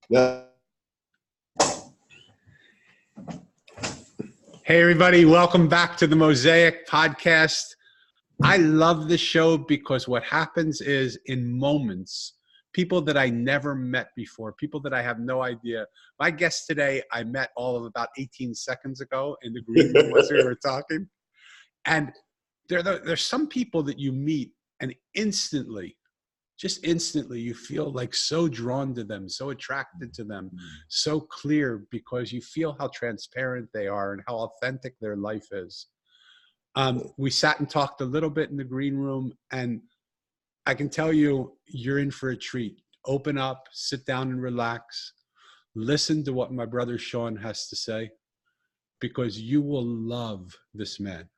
Yeah. Hey, everybody. Welcome back to the Mosaic Podcast. I love this show because what happens is in moments, people that I never met before, people that I have no idea. My guest today, I met all of about 18 seconds ago in the green room as we were talking. And there's some people that you meet and instantly, just instantly, you feel like so drawn to them, so attracted to them, so clear because you feel how transparent they are and how authentic their life is. We sat and talked a little bit in the green room, and I can tell you, you're in for a treat. Open up, sit down and relax. Listen to what my brother Shawn has to say, because you will love this man.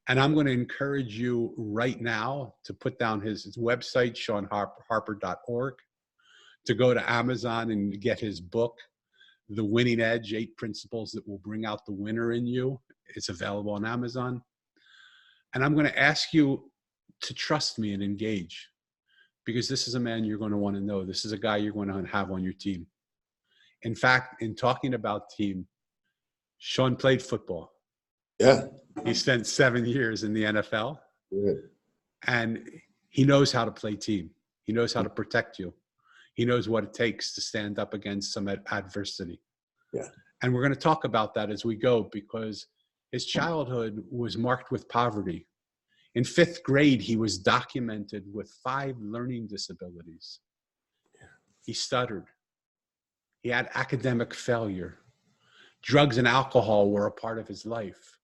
And I'm going to encourage you right now to put down his website, ShawnHarper.org, to go to Amazon and get his book, The Winning Edge, 8 Principles That Will Bring Out the Winner in You. It's available on Amazon. And I'm going to ask you to trust me and engage, because this is a man you're going to want to know. This is a guy you're going to have on your team. In fact, in talking about team, Shawn played football. Yeah. He spent 7 years in the NFL. Yeah. And he knows how to play team. He knows how to protect you. He knows what it takes to stand up against some adversity. Yeah. And we're going to talk about that as we go, because his childhood was marked with poverty. In 5th grade, he was documented with 5 learning disabilities. He stuttered. He had academic failure. Drugs and alcohol were a part of his life.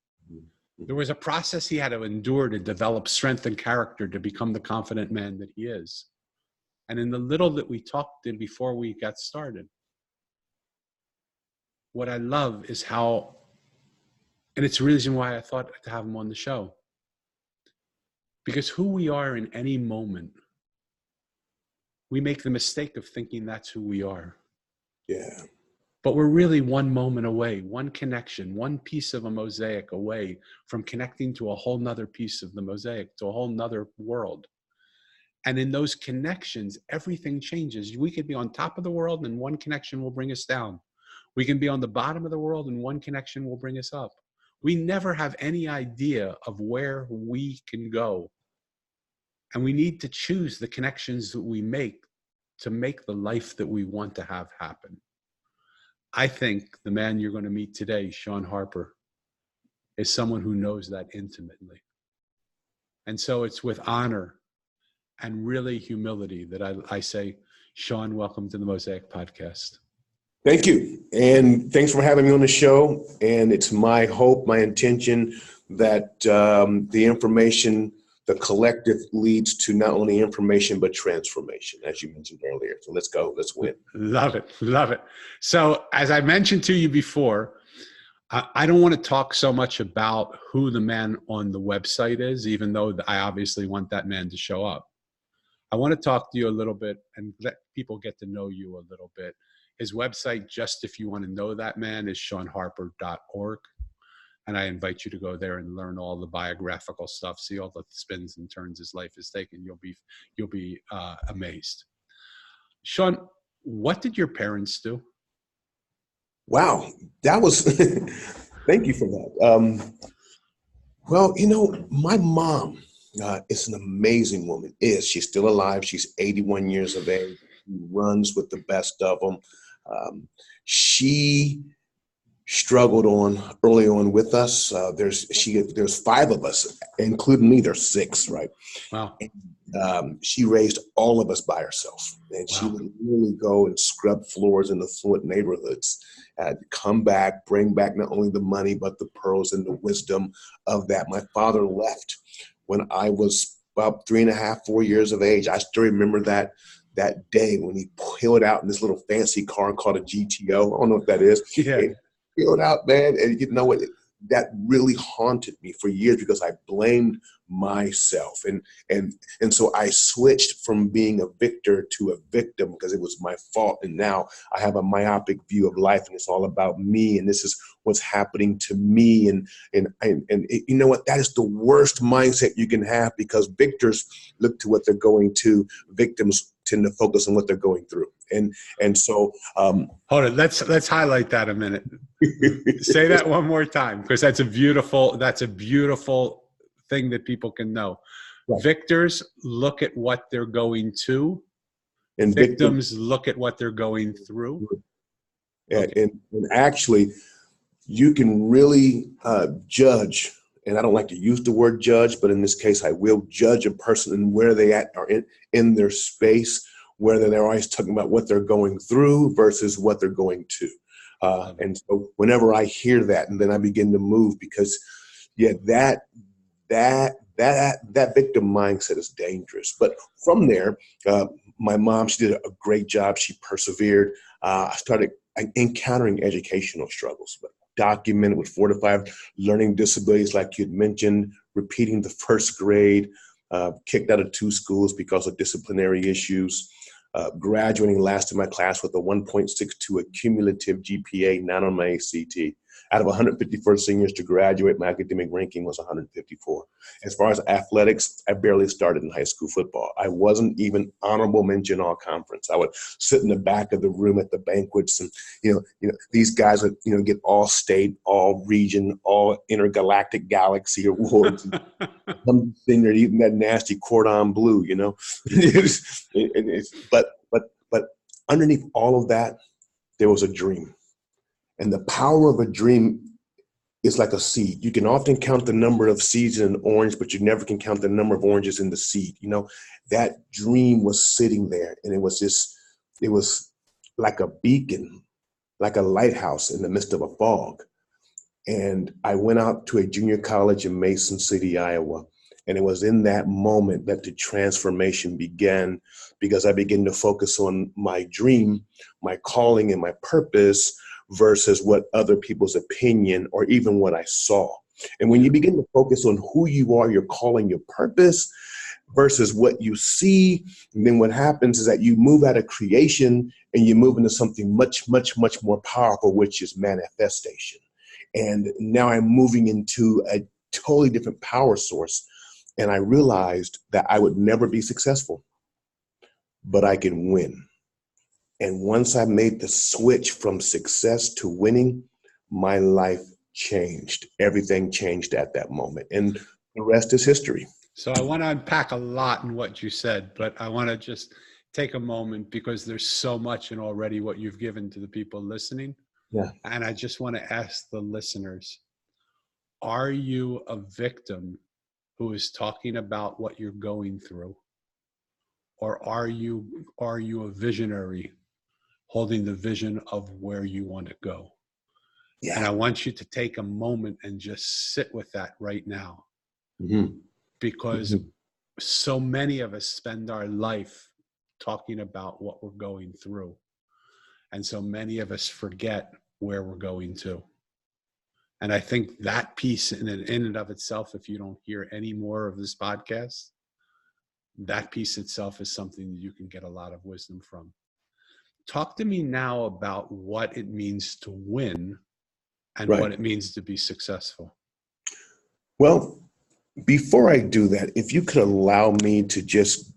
There was a process he had to endure to develop strength and character to become the confident man that he is. And in the little that we talked in before we got started, what I love is how, and it's the reason why I thought to have him on the show, because who we are in any moment, we make the mistake of thinking that's who we are. Yeah. But we're really one moment away, one connection, one piece of a mosaic away from connecting to a whole nother piece of the mosaic, to a whole nother world. And in those connections, everything changes. We could be on top of the world and one connection will bring us down. We can be on the bottom of the world and one connection will bring us up. We never have any idea of where we can go. And we need to choose the connections that we make to make the life that we want to have happen. I think the man you're going to meet today, Shawn Harper, is someone who knows that intimately. And so it's with honor and really humility that I say, Shawn, welcome to the Mosaic Podcast. Thank you. And thanks for having me on the show. And it's my hope, my intention that the information, the collective leads to not only information, but transformation, as you mentioned earlier. So let's go. Let's win. Love it. Love it. So as I mentioned to you before, I don't want to talk so much about who the man on the website is, even though I obviously want that man to show up. I want to talk to you a little bit and let people get to know you a little bit. His website, just if you want to know that man, is ShawnHarper.org. And I invite you to go there and learn all the biographical stuff, see all the spins and turns his life has taken. You'll be amazed. Shawn, what did your parents do? Wow, that was, thank you for that. Well, you know, my mom is an amazing woman. She's still alive. She's 81 years of age. She runs with the best of them. She struggled early on with us. There's 5 of us, including me. There's 6, right? Wow. And, she raised all of us by herself, and she would really go and scrub floors in the affluent neighborhoods, come back, bring back not only the money but the pearls and the wisdom of that. My father left when I was about 3.5, 4 years of age. I still remember that day when he peeled out in this little fancy car called a GTO. I don't know what that is. Yeah. Peeled out, man. And you know what? That really haunted me for years because I blamed myself. And so I switched from being a victor to a victim because it was my fault. And now I have a myopic view of life and it's all about me. And this is what's happening to me. And you know what? That is the worst mindset you can have because victors look to what they're going to. Victims tend to focus on what they're going through. And so Hold on, let's highlight that a minute. Say that one more time, because that's a beautiful thing that people can know. Right. Victors look at what they're going to, and victims look at what they're going through. And actually, you can really judge, and I don't like to use the word judge, but in this case, I will judge a person and where they are in their space, whether they're always talking about what they're going through versus what they're going to. And so whenever I hear that, and then I begin to move, because that victim mindset is dangerous. But from there, my mom, she did a great job. She persevered. I started encountering educational struggles, but documented with 4 to 5 learning disabilities, like you'd mentioned, repeating the first grade, kicked out of 2 schools because of disciplinary issues, graduating last in my class with a 1.62 cumulative GPA, not on my ACT. Out of 154 seniors to graduate, my academic ranking was 154. As far as athletics, I barely started in high school football. I wasn't even honorable mention all conference. I would sit in the back of the room at the banquets, and these guys would get all state, all region, all intergalactic galaxy awards. I'm sitting there eating that nasty cordon bleu, but underneath all of that, there was a dream. And the power of a dream is like a seed. You can often count the number of seeds in an orange, but you never can count the number of oranges in the seed. That dream was sitting there, and it was like a beacon, like a lighthouse in the midst of a fog. And I went out to a junior college in Mason City, Iowa. And it was in that moment that the transformation began, because I began to focus on my dream, my calling, and my purpose versus what other people's opinion or even what I saw. And when you begin to focus on who you are, your calling, your purpose versus what you see, and then what happens is that you move out of creation and you move into something much, much, much more powerful, which is manifestation. And now I'm moving into a totally different power source. And I realized that I would never be successful, but I can win. And once I made the switch from success to winning, my life changed. Everything changed at that moment. And the rest is history. So I want to unpack a lot in what you said, but I want to just take a moment, because there's so much in already what you've given to the people listening. Yeah. And I just want to ask the listeners, are you a victim who is talking about what you're going through? Or are you a visionary holding the vision of where you want to go? Yeah. And I want you to take a moment and just sit with that right now. Mm-hmm. Because so many of us spend our life talking about what we're going through. And so many of us forget where we're going to. And I think that piece in and of itself, if you don't hear any more of this podcast, that piece itself is something that you can get a lot of wisdom from. Talk to me now about what it means to win and what it means to be successful. Well, before I do that, if you could allow me to just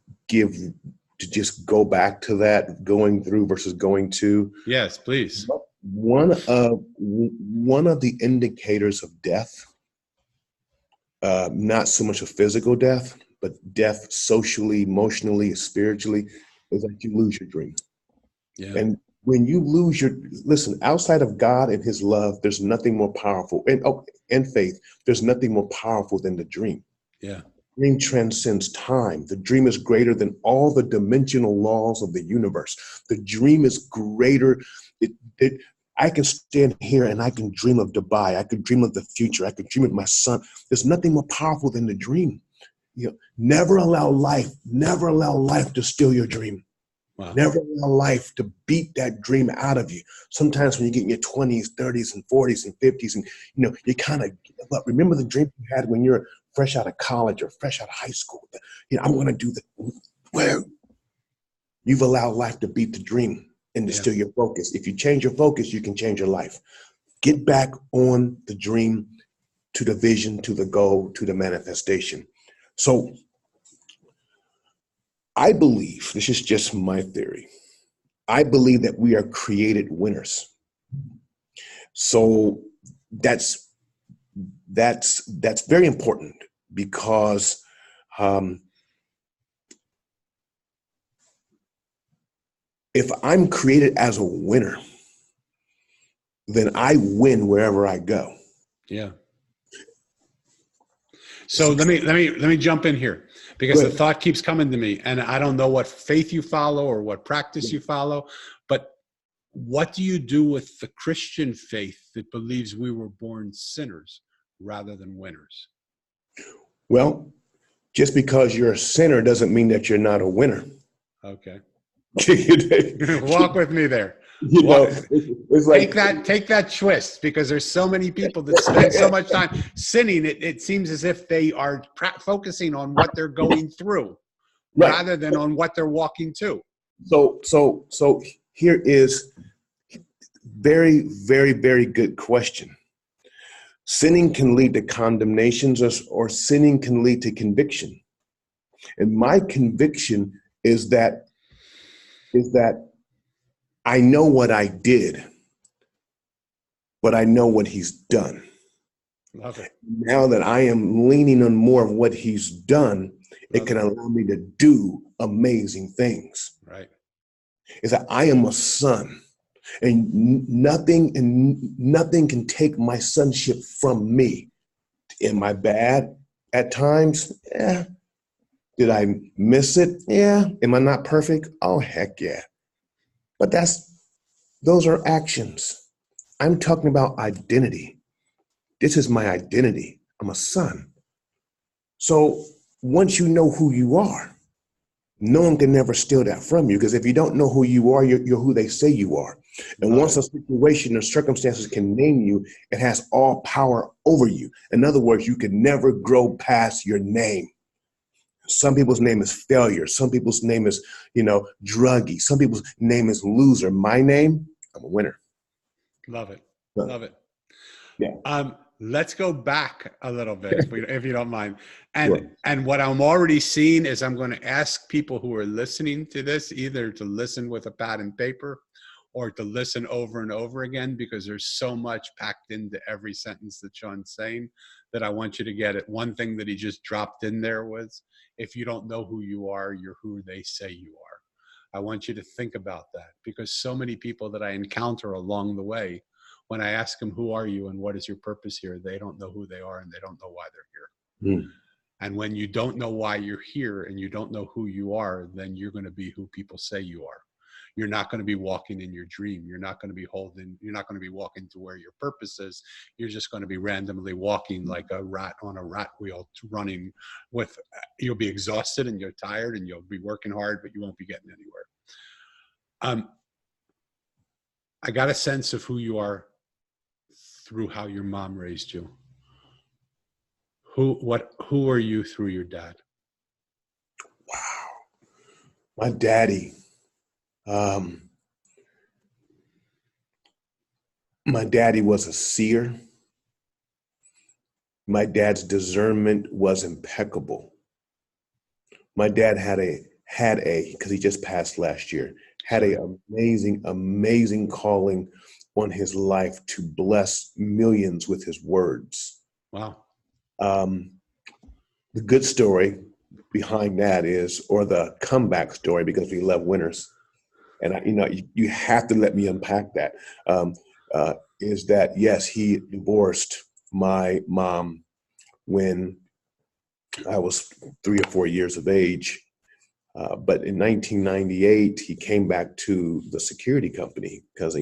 go back to that, going through versus going to. Yes, please. One of the indicators of death, not so much a physical death, but death socially, emotionally, spiritually, is that you lose your dream. Yeah. And when you lose listen, outside of God and his love, there's nothing more powerful, and faith, there's nothing more powerful than the dream. Yeah. The dream transcends time. The dream is greater than all the dimensional laws of the universe. The dream is greater. I can stand here and I can dream of Dubai. I could dream of the future. I could dream of my son. There's nothing more powerful than the dream. Never allow life to steal your dream. Wow. Never allow life to beat that dream out of you. Sometimes when you get in your 20s, 30s, and 40s, and 50s, and you kind of give up. Remember the dream you had when you're fresh out of college or fresh out of high school. I'm going to do well, you've allowed life to beat the dream and to steal your focus. If you change your focus, you can change your life. Get back on the dream, to the vision, to the goal, to the manifestation. So I believe, this is just my theory, I believe that we are created winners. So that's very important because if I'm created as a winner, then I win wherever I go. Yeah. So let me jump in here, because the thought keeps coming to me, and I don't know what faith you follow or what practice you follow, but what do you do with the Christian faith that believes we were born sinners rather than winners? Well, just because you're a sinner doesn't mean that you're not a winner. Okay. You Walk with me there. know, it's like take that twist, because there's so many people that spend so much time sinning. It seems as if they are focusing on what they're going through, right. rather than on what they're walking to. So here is very, very, very good question. Sinning can lead to condemnations, or sinning can lead to conviction. And my conviction is that I know what I did, but I know what he's done. Love it. Now that I am leaning on more of what he's done, it can allow me to do amazing things. Right. Is that I am a son, and nothing can take my sonship from me. Am I bad at times? Yeah. Did I miss it? Yeah. Am I not perfect? Oh, heck yeah. But those are actions. I'm talking about identity. This is my identity. I'm a son. So once you know who you are, no one can never steal that from you, because if you don't know who you are, you're who they say you are. And once a situation or circumstances can name you, it has all power over you. In other words, you can never grow past your name. Some people's name is failure. Some people's name is, druggie. Some people's name is loser. My name, I'm a winner. Love it. Love it. Yeah. Let's go back a little bit, if you don't mind. Sure. And what I'm already seeing is, I'm going to ask people who are listening to this either to listen with a pad and paper, or to listen over and over again, because there's so much packed into every sentence that Shawn's saying, that I want you to get it. One thing that he just dropped in there was, if you don't know who you are, you're who they say you are. I want you to think about that, because so many people that I encounter along the way, when I ask them, who are you and what is your purpose here, they don't know who they are, and they don't know why they're here. And when you don't know why you're here, and you don't know who you are, then you're going to be who people say you are. You're not going to be walking in your dream. You're not going to be walking to where your purpose is. You're just going to be randomly walking like a rat on a rat wheel, running you'll be exhausted and you're tired and you'll be working hard, but you won't be getting anywhere. I got a sense of who you are through how your mom raised you. Who are you through your dad? Wow. My daddy. My daddy was a seer. My dad's discernment was impeccable. My dad had because he just passed last year, had an amazing calling on his life to bless millions with his words. Wow. The good story behind that is, or the comeback story, because we love winners, and you have to let me unpack that, is that, yes, he divorced my mom when I was 3 or 4 years of age. But in 1998, he came back to the security company, because,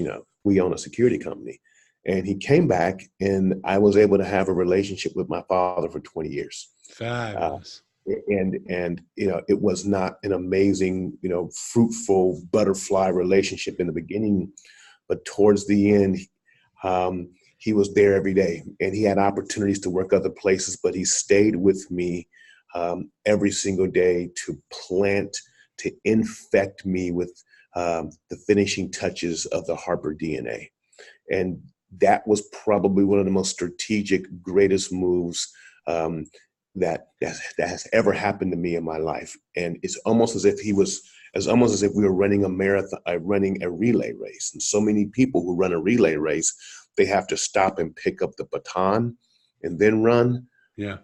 we own a security company. And he came back, and I was able to have a relationship with my father for 20 years. Fabulous. And it was not an amazing, fruitful butterfly relationship in the beginning, but towards the end, he was there every day, and he had opportunities to work other places, but he stayed with me every single day to infect me with the finishing touches of the Harper DNA. And that was probably one of the most strategic, greatest moves that has ever happened to me in my life. And it's almost as if we were running a marathon, running a relay race. And so many people who run a relay race, they have to stop and pick up the baton and then run. Yeah.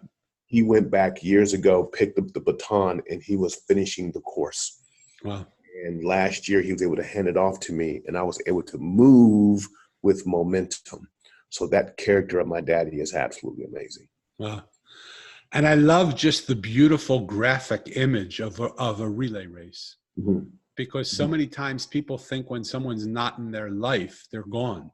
He went back years ago, picked up the baton, and he was finishing the course. Wow. And last year he was able to hand it off to me, and I was able to move with momentum. So that character of my daddy is absolutely amazing. Wow. And I love just the beautiful graphic image of a relay race, Mm-hmm. because so many times people think when someone's not in their life, they're gone.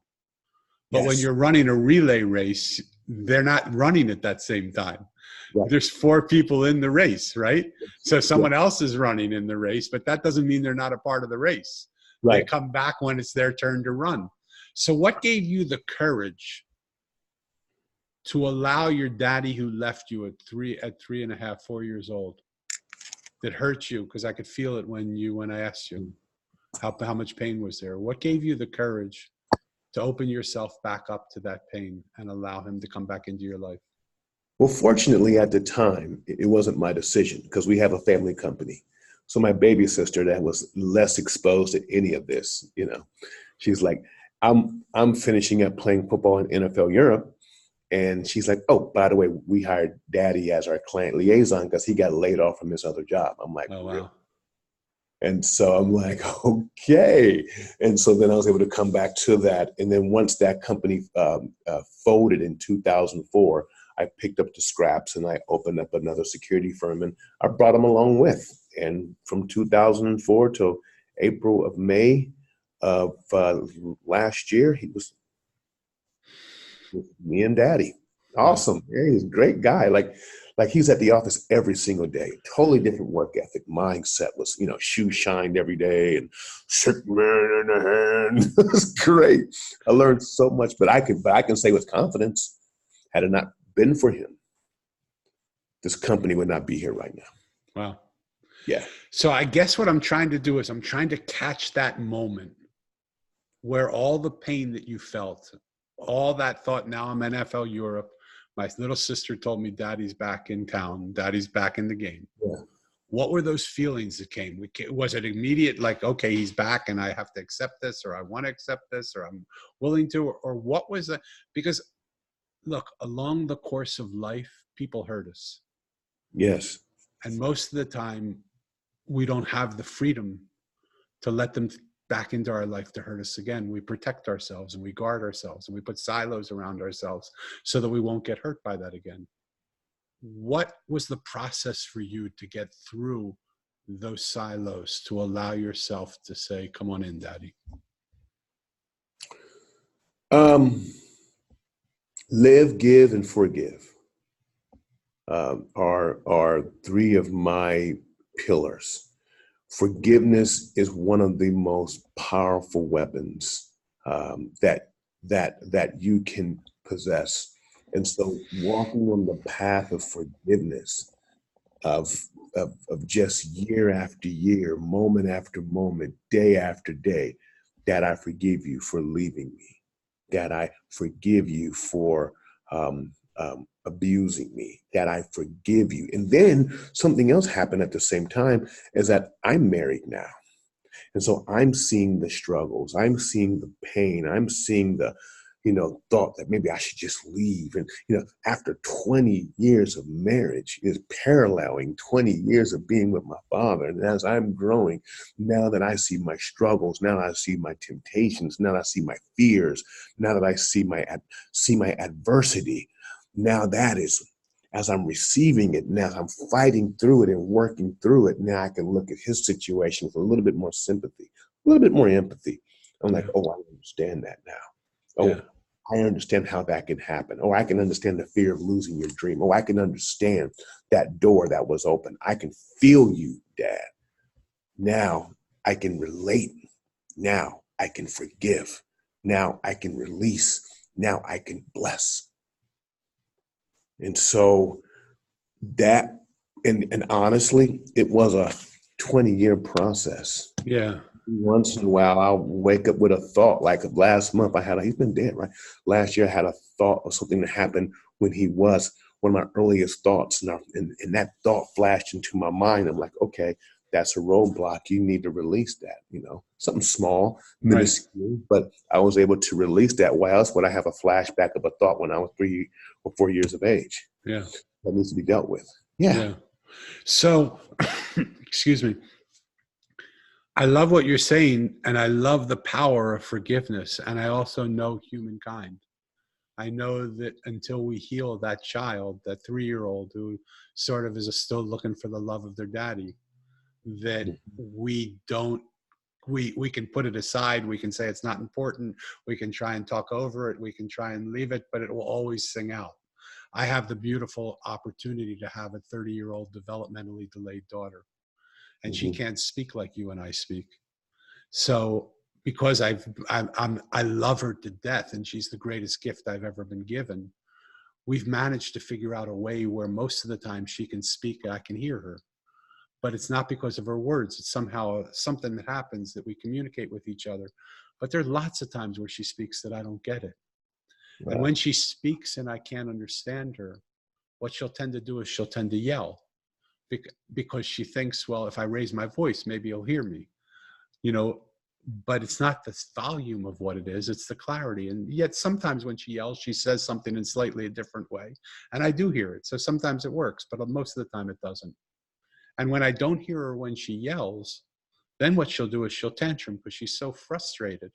But Yes. when you're running a relay race, they're not running at that same time. Right. There's 4 people in the race, right? So someone else is running in the race, but that doesn't mean they're not a part of the race. Right. They come back when it's their turn to run. So what gave you the courage to allow your daddy, who left you at 3.5, 4 years old, that hurt you? Because I could feel it when I asked you how much pain was there. What gave you the courage to open yourself back up to that pain and allow him to come back into your life? Well, fortunately at the time, it wasn't my decision, because we have a family company. So my baby sister, that was less exposed to any of this, she's like, I'm finishing up playing football in NFL Europe. And she's like, oh, by the way, we hired daddy as our client liaison because he got laid off from his other job. I'm like, oh, wow. Really? And so I'm like, okay. And so then I was able to come back to that. And then once that company folded in 2004, I picked up the scraps and I opened up another security firm, and I brought him along with. And from 2004 till May of last year, he was with me and daddy. Awesome. Yeah, he's a great guy. Like he's at the office every single day. Totally different work ethic. Mindset was, shoes shined every day and shook man in the hand. It was great. I learned so much, but I can say with confidence, had it not been for him, this company would not be here right now. Wow. Yeah. So I guess what I'm trying to do is I'm trying to catch that moment where all the pain that you felt, all that thought, now I'm NFL Europe. My little sister told me daddy's back in town. Daddy's back in the game. Yeah. What were those feelings that came? Was it immediate, like, okay, he's back and I have to accept this, or I want to accept this, or I'm willing to, or what was that? Because look, along the course of life, people hurt us. Yes. And most of the time, we don't have the freedom to let them back into our life to hurt us again. We protect ourselves and we guard ourselves and we put silos around ourselves so that we won't get hurt by that again. What was the process for you to get through those silos, to allow yourself to say, come on in, daddy? Live, give, and forgive are 3 of my pillars. Forgiveness is one of the most powerful weapons that you can possess. And so walking on the path of forgiveness, of just year after year, moment after moment, day after day, that I forgive you for leaving me, that I forgive you for abusing me, that I forgive you. And then something else happened at the same time, is that I'm married now. And so I'm seeing the struggles, I'm seeing the pain, I'm seeing the, thought that maybe I should just leave. And, after 20 years of marriage is paralleling 20 years of being with my father. And as I'm growing, now that I see my struggles, now I see my temptations, now I see my fears, now that I see my adversity, now that is, as I'm receiving it, now I'm fighting through it and working through it, now I can look at his situation with a little bit more sympathy, a little bit more empathy. I'm like, oh, I understand that now. Oh, I understand how that can happen. Oh, I can understand the fear of losing your dream. Oh, I can understand that door that was open. I can feel you, Dad. Now I can relate. Now I can forgive. Now I can release. Now I can bless. And so that, and honestly, it was a 20-year process. Yeah. Once in a while, I'll wake up with a thought. Like last month, he's been dead, right? Last year, I had a thought of something that happened when he was one of my earliest thoughts. And that thought flashed into my mind. I'm like, okay, that's a roadblock. You need to release that, something small, Right. minuscule, but I was able to release that. Why else would I have a flashback of a thought when I was 3 or 4 years of age? Yeah. That needs to be dealt with. Yeah. Yeah. So, excuse me. I love what you're saying, and I love the power of forgiveness. And I also know humankind. I know that until we heal that child, that 3-year-old who sort of is still looking for the love of their daddy, that we don't, we can put it aside. We can say it's not important. We can try and talk over it. We can try and leave it, but it will always sing out. I have the beautiful opportunity to have a 30-year-old developmentally delayed daughter, and she Mm-hmm. can't speak like you and I speak. So because I love her to death, and she's the greatest gift I've ever been given, we've managed to figure out a way where most of the time she can speak and I can hear her. But it's not because of her words. It's somehow something that happens that we communicate with each other. But there are lots of times where she speaks that I don't get it. Right. And when she speaks and I can't understand her, what she'll tend to do is she'll tend to yell because she thinks, well, if I raise my voice, maybe he'll hear me, but it's not the volume of what it is, it's the clarity. And yet sometimes when she yells, she says something in slightly a different way. And I do hear it. So sometimes it works, but most of the time it doesn't. And when I don't hear her when she yells, then what she'll do is she'll tantrum because she's so frustrated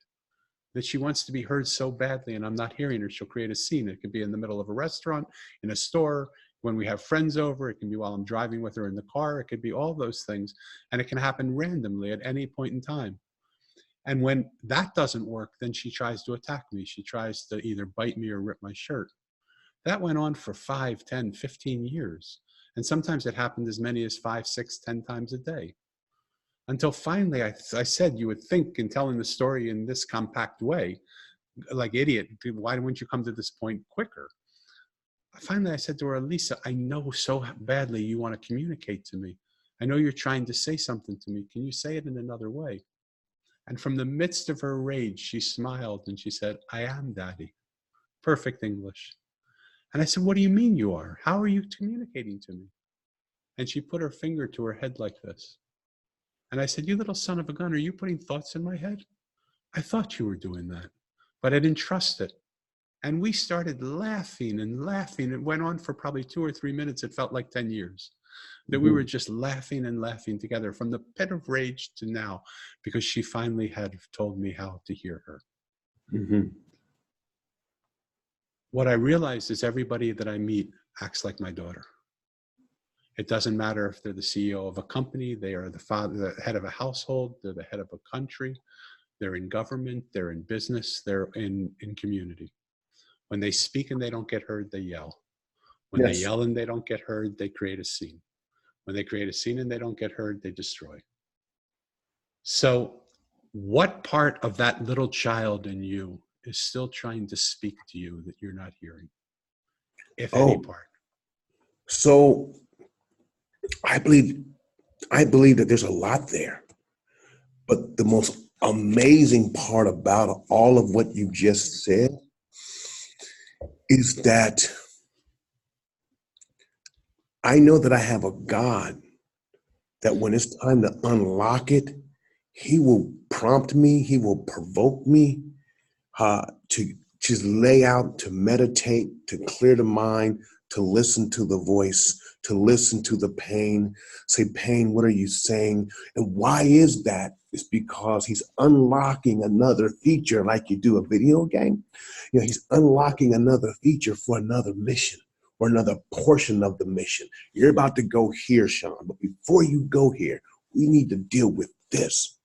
that she wants to be heard so badly, and I'm not hearing her. She'll create a scene. It could be in the middle of a restaurant, in a store, when we have friends over. It can be while I'm driving with her in the car. It could be all those things. And it can happen randomly at any point in time. And when that doesn't work, then she tries to attack me. She tries to either bite me or rip my shirt. That went on for 5, 10, 15 years. And sometimes it happened as many as 5, 6, 10 times a day. Until finally, I said, you would think in telling the story in this compact way, like idiot, why wouldn't you come to this point quicker? Finally, I said to her, Lisa, I know so badly you want to communicate to me. I know you're trying to say something to me. Can you say it in another way? And from the midst of her rage, she smiled and she said, I am, Daddy. Perfect English. And I said, what do you mean you are? How are you communicating to me? And she put her finger to her head like this. And I said, you little son of a gun, are you putting thoughts in my head? I thought you were doing that, but I didn't trust it. And we started laughing and laughing. It went on for probably 2 or 3 minutes. It felt like 10 years that we were just laughing and laughing together from the pit of rage to now, because she finally had told me how to hear her. Mm-hmm. What I realized is everybody that I meet acts like my daughter. It doesn't matter if they're the CEO of a company, they are the head of a household, they're the head of a country, they're in government, they're in business, they're in community. When they speak and they don't get heard, they yell. When they yell and they don't get heard, they create a scene. When they create a scene and they don't get heard, they destroy. So what part of that little child in you is still trying to speak to you that you're not hearing, if any part? So I believe that there's a lot there. But the most amazing part about all of what you just said is that I know that I have a God that when it's time to unlock it, he will prompt me, he will provoke me to just lay out, to meditate, to clear the mind, to listen to the voice, to listen to the pain, say, pain, what are you saying? And why is that? It's because he's unlocking another feature like you do a video game. He's unlocking another feature for another mission or another portion of the mission. You're about to go here, Shawn, but before you go here, we need to deal with this.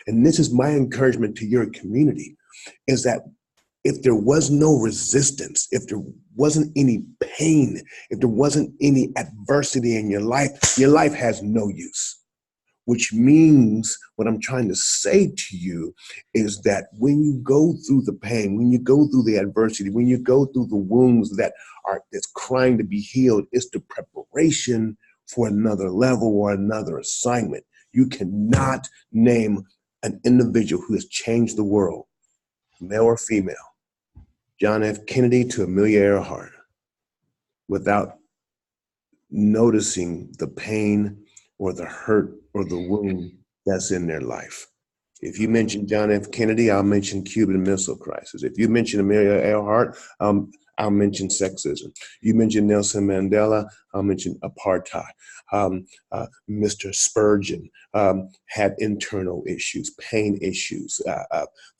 And this is my encouragement to your community, is that if there was no resistance, if there wasn't any pain, if there wasn't any adversity in your life has no use. Which means what I'm trying to say to you is that when you go through the pain, when you go through the adversity, when you go through the wounds that's crying to be healed, it's the preparation for another level or another assignment. You cannot name an individual who has changed the world, male or female, John F. Kennedy to Amelia Earhart, without noticing the pain or the hurt or the wound that's in their life. If you mention John F. Kennedy, I'll mention Cuban Missile Crisis. If you mention Amelia Earhart, I'll mention sexism. You mention Nelson Mandela, I'll mention apartheid. Mr. Spurgeon had internal issues, pain issues.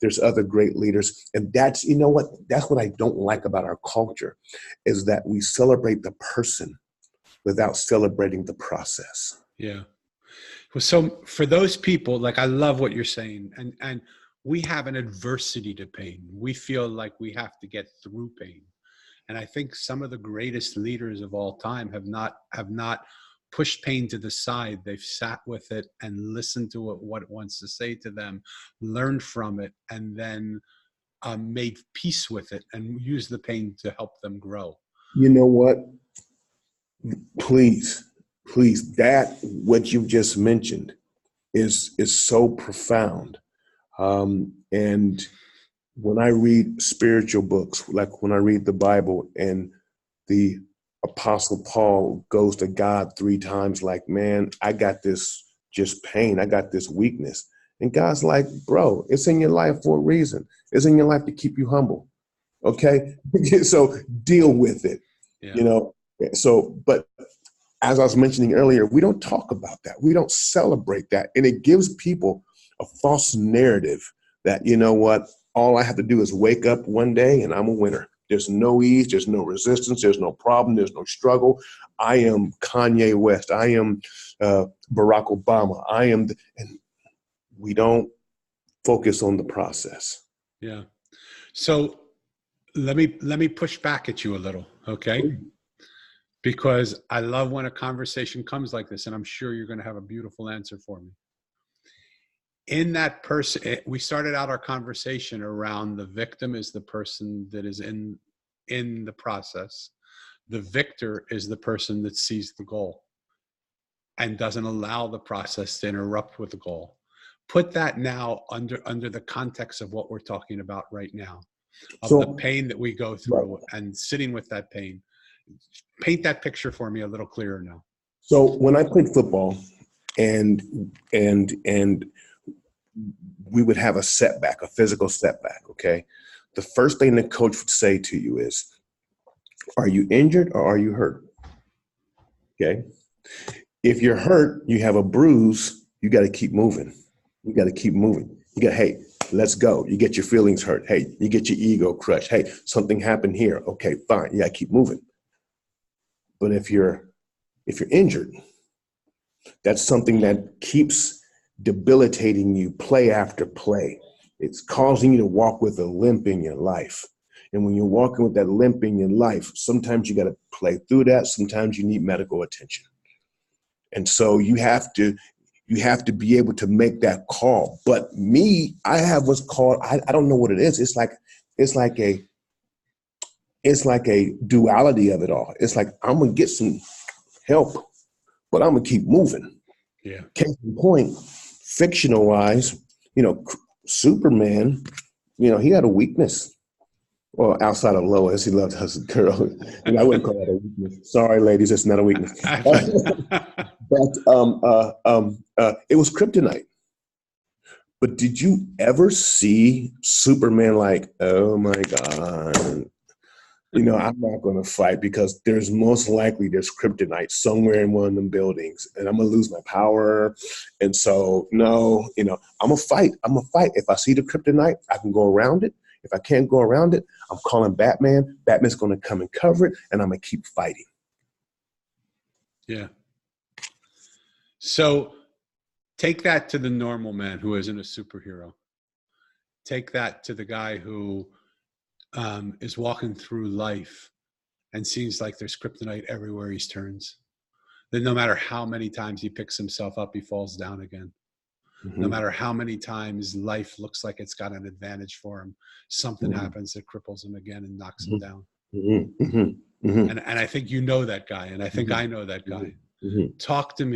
There's other great leaders. And that's, you know what, that's what I don't like about our culture, is that we celebrate the person without celebrating the process. Yeah. Well, so for those people, like, I love what you're saying, and we have an adversity to pain. We feel like we have to get through pain. And I think some of the greatest leaders of all time have not pushed pain to the side. They've sat with it and listened to what it wants to say to them, learned from it, and then made peace with it and used the pain to help them grow. You know what? Please, that what you just mentioned is so profound. And when I read spiritual books, like when I read the Bible and the Apostle Paul goes to God 3 times, like, man, I got this just pain. I got this weakness. And God's like, bro, it's in your life for a reason. It's in your life to keep you humble. Okay. So deal with it, Yeah. you know? So, but as I was mentioning earlier, we don't talk about that. We don't celebrate that. And it gives people a false narrative that, you know what, all I have to do is wake up one day and I'm a winner. There's no ease, there's no resistance, there's no problem, there's no struggle. I am Kanye West. I am Barack Obama. And we don't focus on the process. Yeah. So let me push back at you a little, okay? Because I love when a conversation comes like this, and I'm sure you're going to have a beautiful answer for me. In that person, we started out our conversation around the victim is the person that is in the process. The victor is the person that sees the goal and doesn't allow the process to interrupt with the goal. Put that now under the context of what we're talking about right now, of the pain that we go through and sitting with that pain. Paint that picture for me a little clearer now. So when I played football and we would have a setback, a physical setback, okay? The first thing the coach would say to you is, are you injured or are you hurt? Okay? If you're hurt, you have a bruise, you got to keep moving. You got to keep moving. You got, hey, let's go. You get your feelings hurt. Hey, you get your ego crushed. Hey, something happened here. Okay, fine. You got to keep moving. But if you're injured, that's something that keeps debilitating you play after play. It's causing you to walk with a limp in your life. And when you're walking with that limp in your life, sometimes you got to play through that. Sometimes you need medical attention. And so you have to be able to make that call. But me, I have what's called, I don't know what it is. It's like a duality of it all. It's like, I'm going to get some help, but I'm going to keep moving. Yeah. Case in point, fictional wise, Superman, he had a weakness. Well, outside of Lois, he loved us girl. And I wouldn't call that a weakness. Sorry, ladies, it's not a weakness. But it was kryptonite. But did you ever see Superman like, oh my God, I'm not going to fight because there's kryptonite somewhere in one of them buildings and I'm going to lose my power. And so, no, I'm going to fight. If I see the kryptonite, I can go around it. If I can't go around it, I'm calling Batman. Batman's going to come and cover it, and I'm going to keep fighting. Yeah. So take that to the normal man who isn't a superhero. Take that to the guy who is walking through life and seems like there's kryptonite everywhere he turns. That no matter how many times he picks himself up, he falls down again. Mm-hmm. No matter how many times life looks like it's got an advantage for him, something happens that cripples him again and knocks him down. Mm-hmm. Mm-hmm. And I think you know that guy, and I think I know that guy. Mm-hmm. Talk to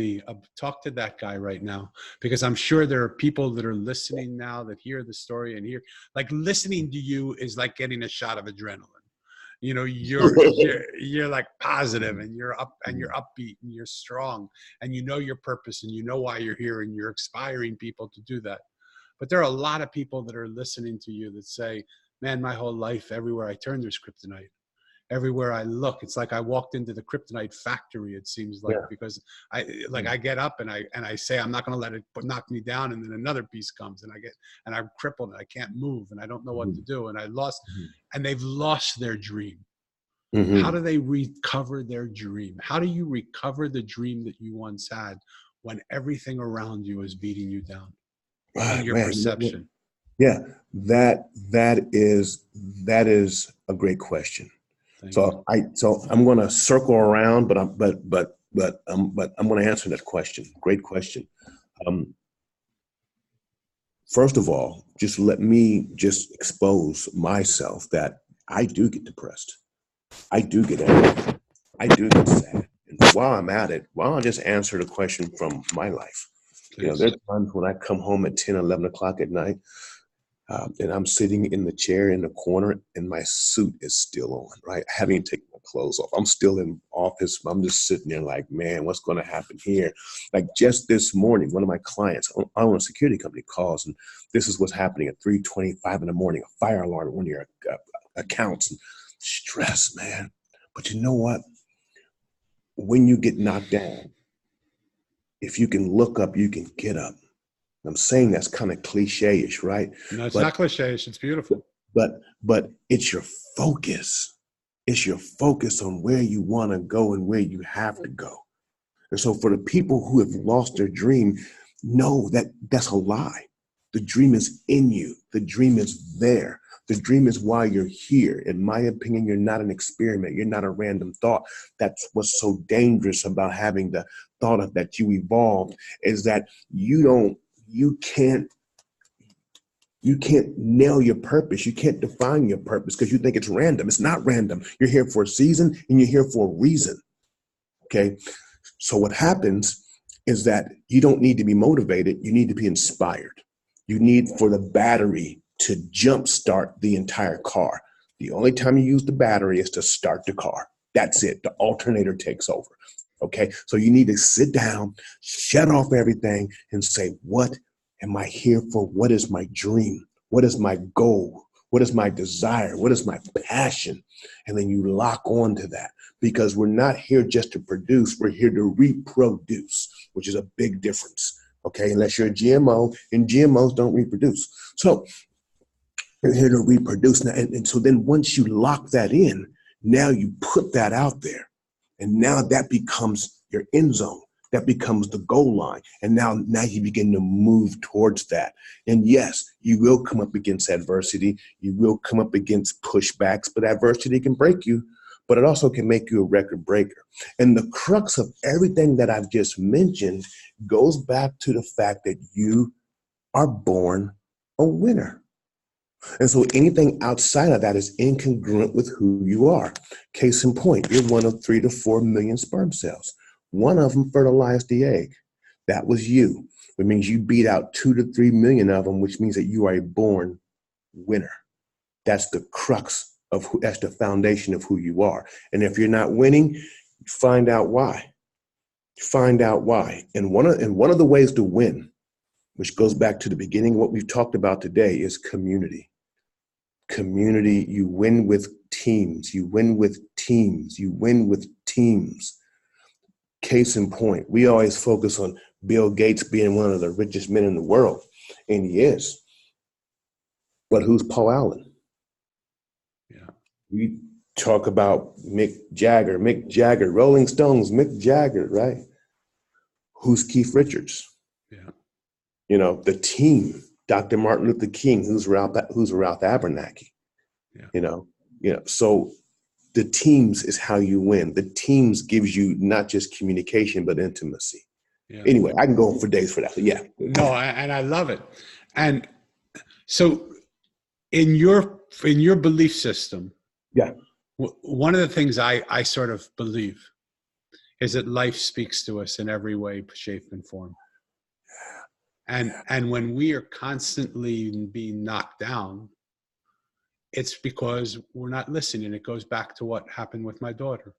that guy right now, because I'm sure there are people that are listening now that hear the story and hear, like, listening to you is like getting a shot of adrenaline. you're like positive, and you're up, and you're upbeat, and you're strong, and you know your purpose, and you know why you're here, and you're inspiring people to do that. But there are a lot of people that are listening to you that say, man, my whole life, everywhere I turn, there's kryptonite. Everywhere I look, it's like I walked into the kryptonite factory, it seems like, because I get up and I say, I'm not going to let it knock me down. And then another piece comes and I'm crippled and I can't move and I don't know what to do. And and they've lost their dream. How do they recover their dream? How do you recover the dream that you once had when everything around you is beating you down in your perception? Yeah, that is a great question. So I'm going to circle around, but I'm going to answer that question. Great question. First of all, just let me just expose myself that I do get depressed. I do get angry. I do get sad. And while I'm at it, why don't I just answer the question from my life? Please. There's times when I come home at 10, 11 o'clock at night, and I'm sitting in the chair in the corner and my suit is still on, right? I haven't even taken my clothes off. I'm still in office. I'm just sitting there like, man, what's going to happen here? Like just this morning, one of my clients, I own a security company, calls, and this is what's happening at 3:25 in the morning, a fire alarm at one of your accounts. And stress, man. But you know what? When you get knocked down, if you can look up, you can get up. I'm saying that's kind of cliche-ish, right? No, it's not cliche-ish. It's beautiful. But it's your focus. It's your focus on where you want to go and where you have to go. And so for the people who have lost their dream, know that that's a lie. The dream is in you. The dream is there. The dream is why you're here. In my opinion, you're not an experiment. You're not a random thought. That's what's so dangerous about having the thought of that you evolved, is that you can't nail your purpose. You can't define your purpose because you think it's random. It's not random. You're here for a season and you're here for a reason. Okay. So what happens is that you don't need to be motivated. You need to be inspired. You need for the battery to jumpstart the entire car. The only time you use the battery is to start the car. That's it. The alternator takes over. Okay. So you need to sit down, shut off everything and say, what am I here for? What is my dream? What is my goal? What is my desire? What is my passion? And then you lock on to that, because we're not here just to produce. We're here to reproduce, which is a big difference. Okay. Unless you're a GMO, and GMOs don't reproduce. So you're here to reproduce. Now, and so then once you lock that in, now you put that out there. And now that becomes your end zone. That becomes the goal line. And now you begin to move towards that. And yes, you will come up against adversity. You will come up against pushbacks, but adversity can break you, but it also can make you a record breaker. And the crux of everything that I've just mentioned goes back to the fact that you are born a winner. And so anything outside of that is incongruent with who you are. Case in point, you're one of 3 to 4 million sperm cells. One of them fertilized the egg. That was you. Which means you beat out 2 to 3 million of them, which means that you are a born winner. That's the crux of that's the foundation of who you are. And if you're not winning, find out why. Find out why. And one of the ways to win, which goes back to the beginning of what we've talked about today, is community. Community, you win with teams. You win with teams. You win with teams. Case in point, we always focus on Bill Gates being one of the richest men in the world, and he is. But who's Paul Allen? Yeah. We talk about Mick Jagger, Rolling Stones, Mick Jagger, right? Who's Keith Richards? Yeah. The team, Dr. Martin Luther King, who's Ralph Abernathy. Yeah. So the teams is how you win. The teams gives you not just communication, but intimacy. Yeah. Anyway, I can go on for days for that. But yeah. No, and I love it. And so in your belief system, yeah, one of the things I sort of believe is that life speaks to us in every way, shape, and form. And when we are constantly being knocked down, It's because we're not listening. It goes back to what happened with my daughter.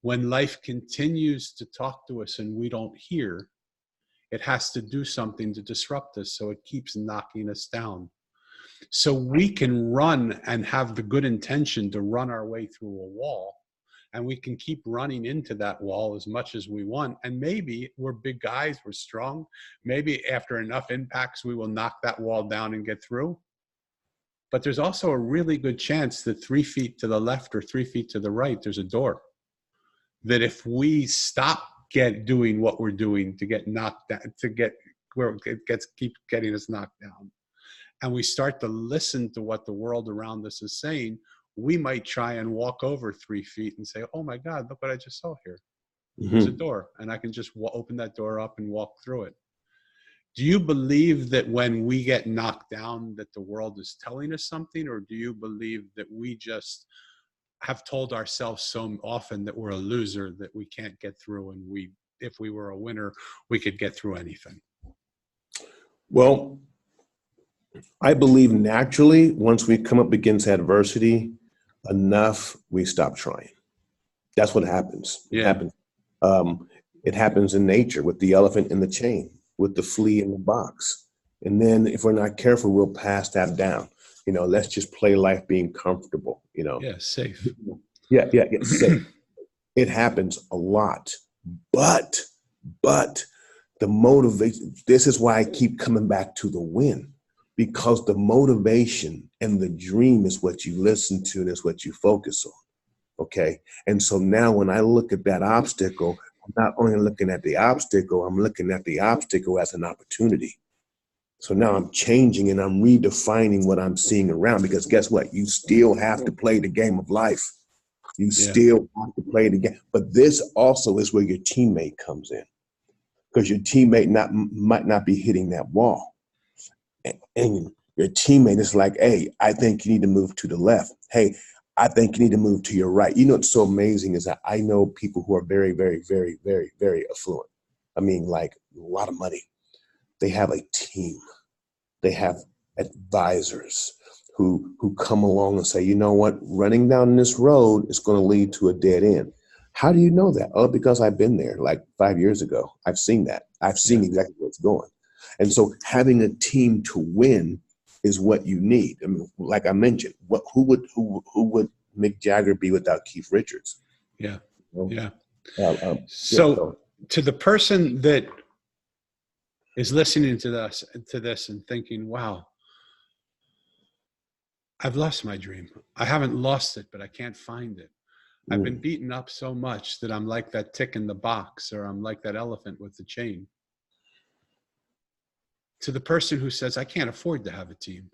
When life continues to talk to us and we don't hear, it has to do something to disrupt us. So it keeps knocking us down. So we can run and have the good intention to run our way through a wall. And we can keep running into that wall as much as we want. And maybe we're big guys, we're strong. Maybe after enough impacts, we will knock that wall down and get through. But there's also a really good chance that 3 feet to the left or 3 feet to the right, there's a door. That if we stop doing what we're doing to get knocked down, to get where it keep getting us knocked down, and we start to listen to what the world around us is saying, we might try and walk over 3 feet and say, oh my God, look what I just saw here. There's a door, and I can just open that door up and walk through it. Do you believe that when we get knocked down that the world is telling us something, or do you believe that we just have told ourselves so often that we're a loser that we can't get through, and if we were a winner, we could get through anything? Well, I believe naturally, once we come up against adversity enough, we stop trying. That's what happens. Yeah. It happens in nature with the elephant in the chain, with the flea in the box. And then if we're not careful, we'll pass that down. Let's just play life being comfortable, Yeah, safe. Yeah, safe. It happens a lot. But the motivation, this is why I keep coming back to the win. Because the motivation and the dream is what you listen to and is what you focus on. Okay. And so now when I look at that obstacle, I'm not only looking at the obstacle, I'm looking at the obstacle as an opportunity. So now I'm changing and I'm redefining what I'm seeing around, because guess what? You still have to play the game of life. You still have to play the game. But this also is where your teammate comes in, because your teammate might not be hitting that wall. And your teammate is like, hey, I think you need to move to the left. Hey, I think you need to move to your right. What's so amazing is that I know people who are very, very, very, very, very affluent. I mean, like a lot of money. They have a team. They have advisors who come along and say, you know what, running down this road is going to lead to a dead end. How do you know that? Oh, because I've been there like 5 years ago. I've seen that. I've seen exactly where it's going. And so having a team to win is what you need. I mean, like I mentioned, who would Mick Jagger be without Keith Richards? Yeah. Yeah. So to the person that is listening to this and thinking, wow, I've lost my dream. I haven't lost it, but I can't find it. I've been beaten up so much that I'm like that tick in the box, or I'm like that elephant with the chain. To the person who says, I can't afford to have a team.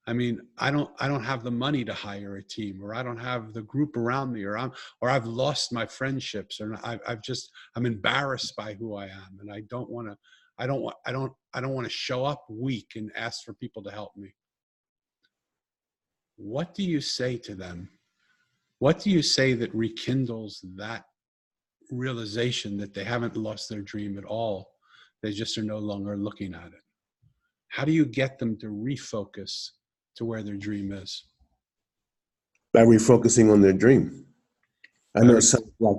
I mean, I don't have the money to hire a team, or I don't have the group around me, or I've lost my friendships, or I'm embarrassed by who I am, and I don't want to show up weak and ask for people to help me. What do you say to them? What do you say that rekindles that realization that they haven't lost their dream at all? They just are no longer looking at it. How do you get them to refocus to where their dream is? By refocusing on their dream. I know it sounds like,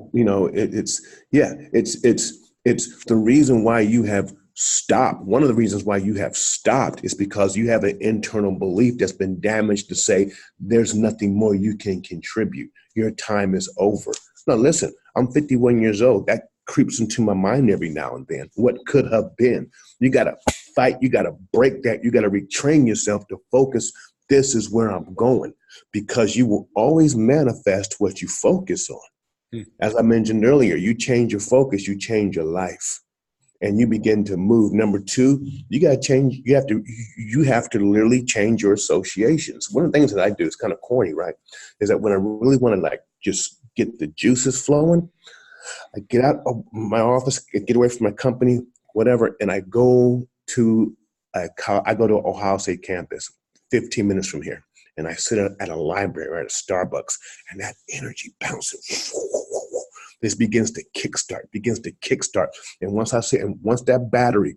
it's the reason why you have stopped. One of the reasons why you have stopped is because you have an internal belief that's been damaged to say there's nothing more you can contribute. Your time is over. Now, listen, I'm 51 years old. That creeps into my mind every now and then. What could have been? You got to fight. You got to break that. You got to retrain yourself to focus. This is where I'm going, because you will always manifest what you focus on. As I mentioned earlier, you change your focus, you change your life, and you begin to move. Number two, you got to change. You have to literally change your associations. One of the things that I do is kind of corny, right? Is that when I really want to just get the juices flowing, I get out of my office, get away from my company, whatever, and I go to Ohio State campus, 15 minutes from here, and I sit at a library or at a Starbucks, and that energy bounces. This begins to kickstart. And once that battery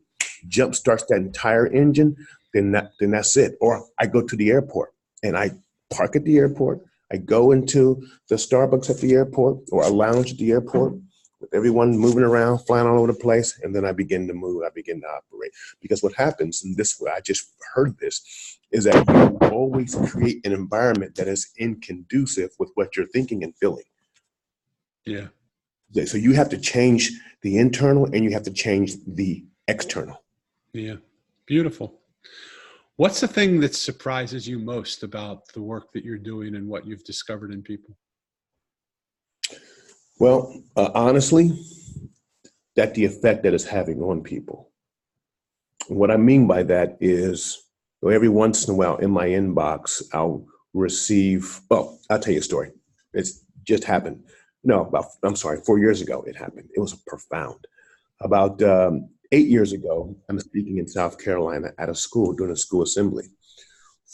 jump starts that entire engine, then that's it. Or I go to the airport and I park at the airport. I go into the Starbucks at the airport or a lounge at the airport with everyone moving around, flying all over the place. And then I begin to move. I begin to operate. Because what happens, and this way I just heard this, is that you always create an environment that is inconducive with what you're thinking and feeling. Yeah. So you have to change the internal and you have to change the external. Yeah. Beautiful. What's the thing that surprises you most about the work that you're doing and what you've discovered in people? Well, honestly, that the effect that it's having on people. What I mean by that is every once in a while in my inbox, I'll receive, oh, I'll tell you a story. It's just happened. No, I'm sorry, 4 years ago it happened. It was profound. About 8 years ago, I'm speaking in South Carolina at a school doing a school assembly.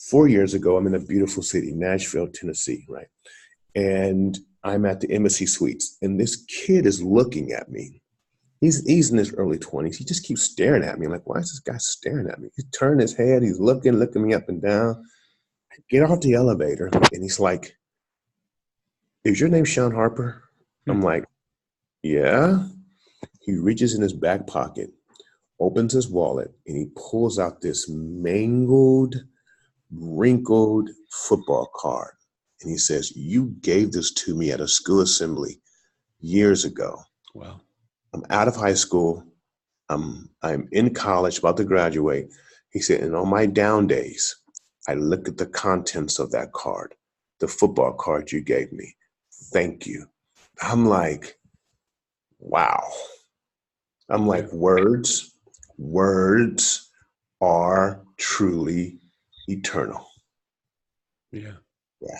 4 years ago, I'm in a beautiful city, Nashville, Tennessee, right? And I'm at the Embassy Suites, and this kid is looking at me. He's in his early 20s. He just keeps staring at me. I'm like, why is this guy staring at me? He's turning his head. He's looking me up and down. I get off the elevator, and he's like, is your name Shawn Harper? I'm like, yeah. He reaches in his back pocket, opens his wallet, and he pulls out this mangled, wrinkled football card. And he says, you gave this to me at a school assembly years ago. Wow. I'm out of high school. I'm in college, about to graduate. He said, and on my down days, I look at the contents of that card, the football card you gave me. Thank you. I'm like, wow. I'm like, words are truly eternal. Yeah. Yeah.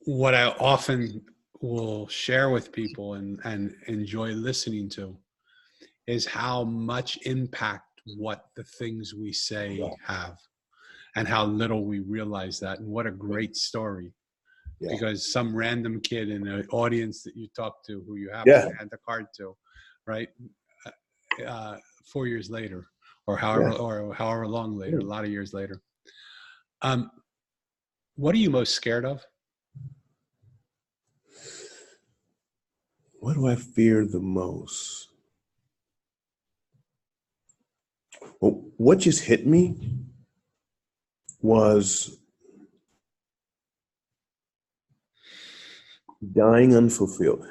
What I often will share with people and enjoy listening to is how much impact what the things we say have and how little we realize that. And what a great story. Yeah. Because some random kid in the audience that you talk to, who you happen to hand the card to, right? 4 years later, or however long later, a lot of years later. What are you most scared of? What do I fear the most? Well, what just hit me was dying unfulfilled,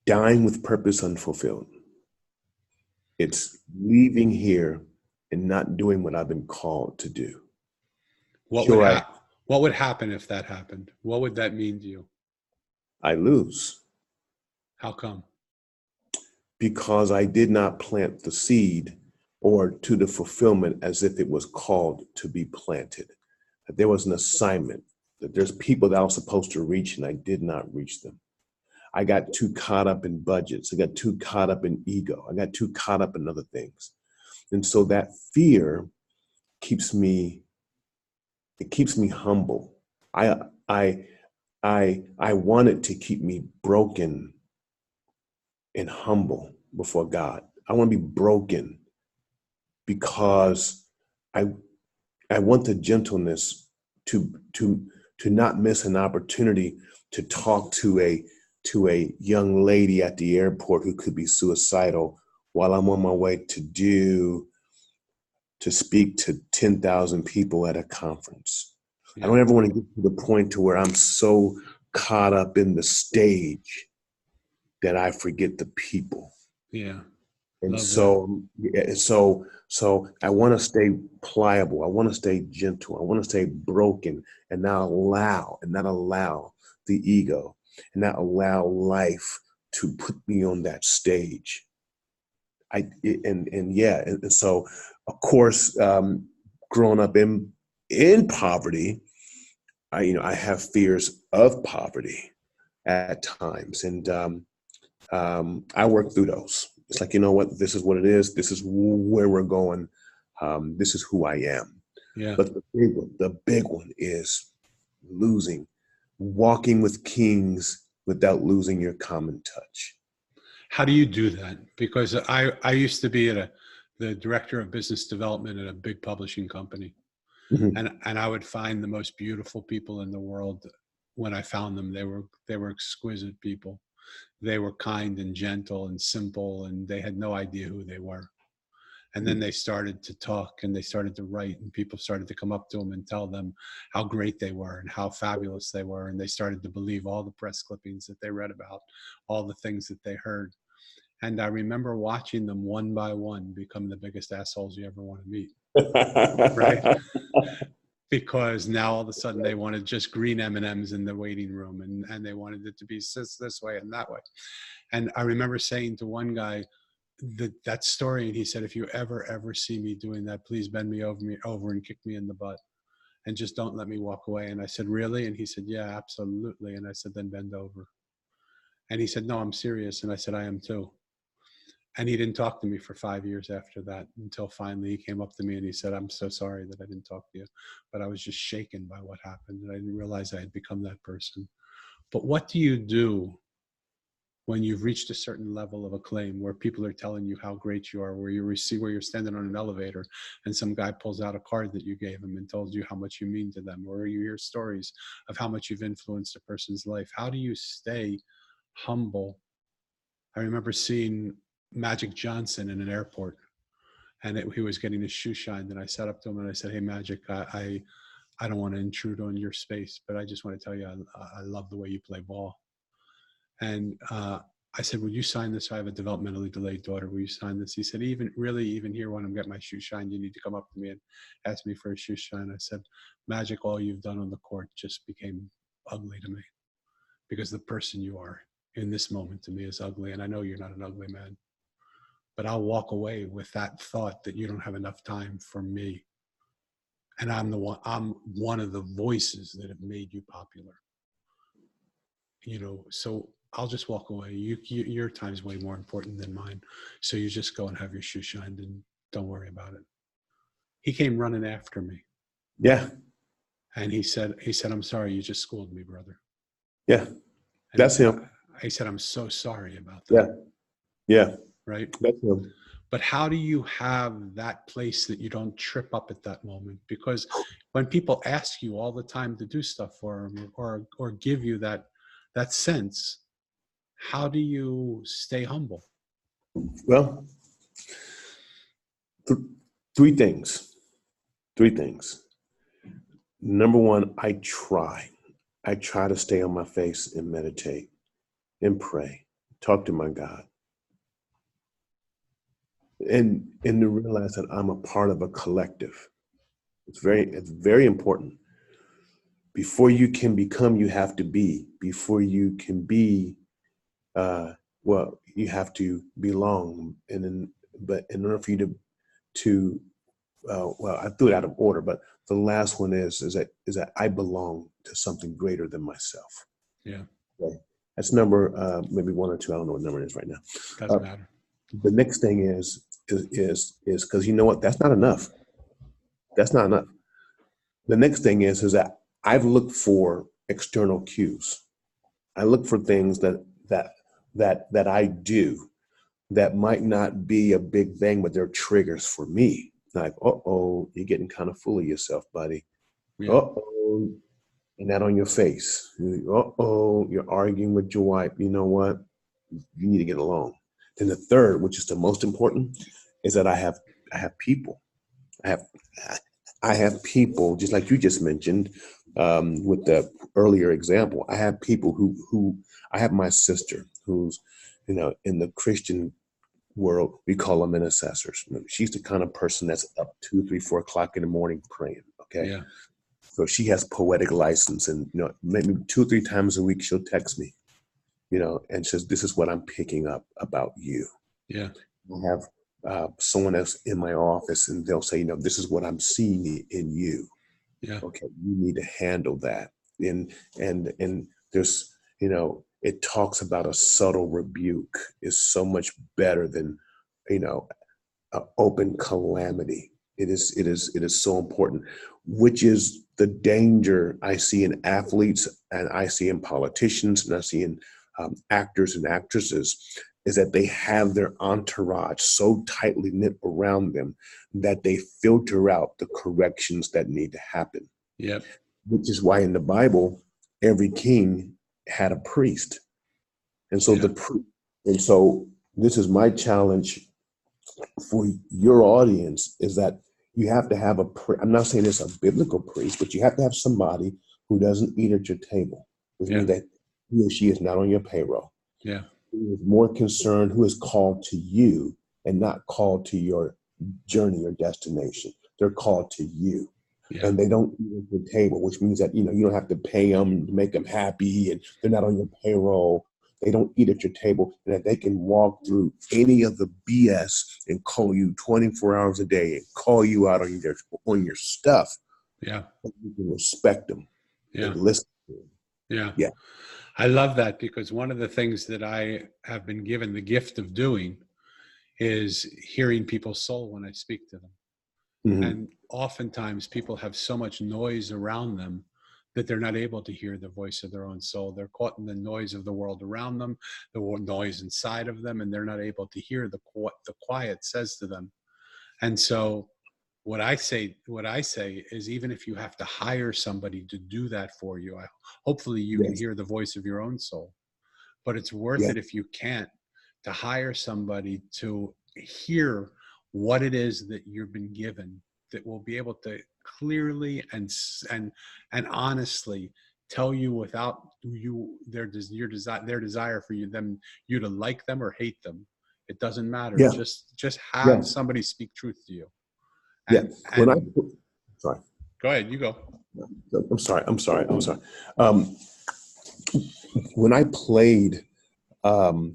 dying with purpose unfulfilled. It's leaving here and not doing what I've been called to do. What would happen if that happened? What would that mean to you? I lose. How come? Because I did not plant the seed or to the fulfillment as if it was called to be planted. That there was an assignment, that there's people that I was supposed to reach and I did not reach them. I got too caught up in budgets. I got too caught up in ego. I got too caught up in other things. And so that fear keeps me humble. I want it to keep me broken and humble before God. I want to be broken because I want the gentleness to not miss an opportunity to talk to a young lady at the airport who could be suicidal while I'm on my way to speak to 10,000 people at a conference. Yeah. I don't ever want to get to the point to where I'm so caught up in the stage that I forget the people. Yeah. And so I want to stay pliable. I want to stay gentle. I want to stay broken and not allow the ego and not allow life to put me on that stage. And so, of course, growing up in poverty, I have fears of poverty at times, and I work through those. It's like, you know what, this is what it is. This is where we're going. This is who I am. Yeah. But the big one is walking with kings without losing your common touch. How do you do that? Because I used to be at a the director of business development at a big publishing company. Mhm. And I would find the most beautiful people in the world. When I found them, they were exquisite people. They were kind and gentle and simple, and they had no idea who they were. And then they started to talk and they started to write, and people started to come up to them and tell them how great they were and how fabulous they were. And they started to believe all the press clippings that they read about, all the things that they heard. And I remember watching them one by one become the biggest assholes you ever want to meet, right? Because now all of a sudden they wanted just green M&Ms in the waiting room, and they wanted it to be this way and that way. And I remember saying to one guy that story, and he said, if you ever see me doing that, please bend me over and kick me in the butt, and just don't let me walk away. And I said, really? And he said, yeah, absolutely. And I said, then bend over. And he said, no, I'm serious. And I said, I am too. And he didn't talk to me for 5 years after that, until finally he came up to me and he said, I'm so sorry that I didn't talk to you, but I was just shaken by what happened, and I didn't realize I had become that person. But what do you do when you've reached a certain level of acclaim, where people are telling you how great you are, where you're standing on an elevator and some guy pulls out a card that you gave him and tells you how much you mean to them, or you hear stories of how much you've influenced a person's life? How do you stay humble? I remember seeing Magic Johnson in an airport, and he was getting his shoe shined, and I sat up to him and I said, hey, Magic, I don't want to intrude on your space, but I just want to tell you I love the way you play ball. And I said, will you sign this? I have a developmentally delayed daughter. Will you sign this? He said, even here when I'm getting my shoe shined, you need to come up to me and ask me for a shoe shine. I said, Magic, all you've done on the court just became ugly to me, because the person you are in this moment to me is ugly. And I know you're not an ugly man, but I'll walk away with that thought that you don't have enough time for me. And I'm one of the voices that have made you popular. So I'll just walk away. Your time's way more important than mine. So you just go and have your shoe shined and don't worry about it. He came running after me. Yeah. And he said, I'm sorry, you just schooled me, brother. Yeah. And That's him. He said, I'm so sorry about that. Yeah. Yeah. Right. That's him. But how do you have that place that you don't trip up at that moment? Because when people ask you all the time to do stuff for them, or give you that sense, how do you stay humble? Well, three things. Number one, I try to stay on my face and meditate and pray, talk to my God. And to realize that I'm a part of a collective. It's very important. Before you can become, you have to be. Before you can be, you have to belong. But in order for you to I threw it out of order, but the last one is that I belong to something greater than myself. Yeah. Okay. That's number maybe one or two. I don't know what number it is right now. Doesn't matter. The next thing is because you know what? That's not enough. That's not enough. The next thing is that I've looked for external cues. I look for things that I do that might not be a big bang, but they're triggers for me. Like, uh-oh, you're getting kind of full of yourself, buddy. Yeah. Uh-oh, and that on your face. Uh-oh, you're arguing with your wife. You know what? You need to get along. Then the third, which is the most important, is that I have people. I have people, just like you just mentioned with the earlier example. I have people who I have my sister who's, in the Christian world, we call them intercessors. She's the kind of person that's up 2, 3, 4 o'clock in the morning praying. Okay. Yeah. So she has poetic license, and maybe 2 or 3 times a week she'll text me, and says, "This is what I'm picking up about you." Yeah. I have someone else in my office, and they'll say, "This is what I'm seeing in you." Yeah. Okay, you need to handle that. And there's, it talks about a subtle rebuke is so much better than, open calamity. It is so important, which is the danger I see in athletes, and I see in politicians, and I see in actors and actresses. is that they have their entourage so tightly knit around them that they filter out the corrections that need to happen. Yep. Which is why in the Bible, every king had a priest. And so this is my challenge for your audience, is that you have to have I'm not saying it's a biblical priest, but you have to have somebody who doesn't eat at your table, which means that he or she is not on your payroll. Yeah. Who is more concerned, who is called to you and not called to your journey or destination. They're called to you. Yeah. And they don't eat at the table, which means that, you don't have to pay them to make them happy, and they're not on your payroll. They don't eat at your table, and that they can walk through any of the BS and call you 24 hours a day and call you out on your stuff. Yeah. You can respect them. Yeah. And listen to them. Yeah. Yeah. I love that, because one of the things that I have been given the gift of doing is hearing people's soul when I speak to them. Mm-hmm. And oftentimes people have so much noise around them that they're not able to hear the voice of their own soul. They're caught in the noise of the world around them, the noise inside of them, and they're not able to hear what the quiet says to them. And so what I say is, even if you have to hire somebody to do that for you, hopefully you can hear the voice of your own soul. But it's worth it, if you can't, to hire somebody to hear what it is that you've been given, that will be able to clearly and honestly tell you without their desire for you to like them or hate them. It doesn't matter. Yeah. Just have somebody speak truth to you. Sorry. Go ahead. You go. I'm sorry. When I played for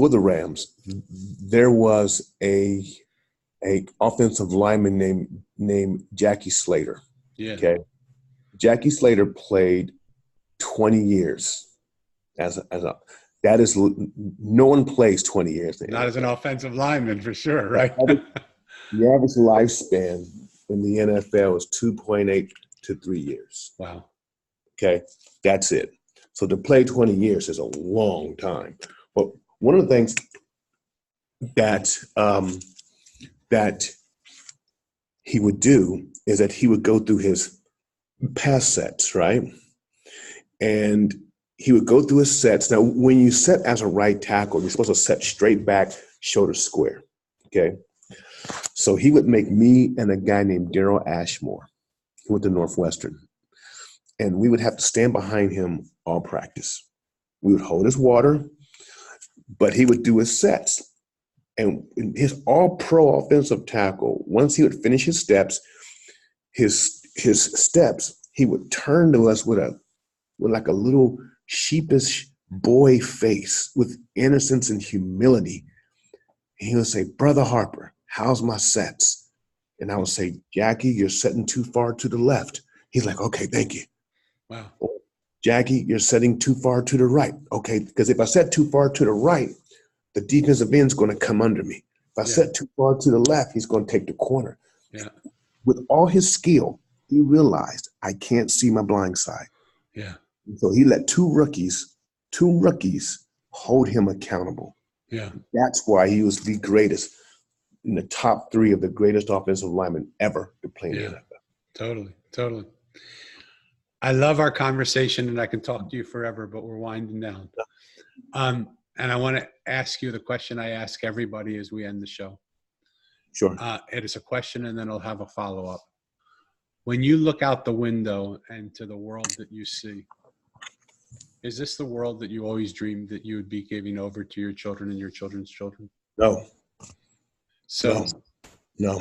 the Rams, there was a offensive lineman named Jackie Slater. Yeah. Okay. Jackie Slater played 20 years no one plays 20 years. Not as an offensive lineman, for sure, right? The average lifespan in the NFL is 2.8 to 3 years. Wow. Okay, that's it. So to play 20 years is a long time. But one of the things that he would do is that he would go through his pass sets, right? And he would go through his sets. Now, when you set as a right tackle, you're supposed to set straight back, shoulder square. Okay. So he would make me and a guy named Daryl Ashmore, who went to Northwestern, and we would have to stand behind him all practice. We would hold his water, but he would do his sets. And his all-pro offensive tackle, once he would finish his steps, he would turn to us with like a little sheepish boy face with innocence and humility. He would say, "Brother Harper, how's my sets?" And I would say, "Jackie, you're setting too far to the left." He's like, "Okay, thank you." Wow. "Jackie, you're setting too far to the right." Okay, because if I set too far to the right, the defensive end's going to come under me. If I set too far to the left, he's going to take the corner. Yeah. With all his skill, he realized I can't see my blind side. Yeah. So he let two rookies hold him accountable. Yeah. That's why he was the greatest, in the top 3 of the greatest offensive linemen ever to play in the NFL. Totally. I love our conversation, and I can talk to you forever, but we're winding down. And I want to ask you the question I ask everybody as we end the show. Sure. It is a question, and then I'll have a follow-up. When you look out the window and to the world that you see, is this the world that you always dreamed that you would be giving over to your children and your children's children? No. So, no.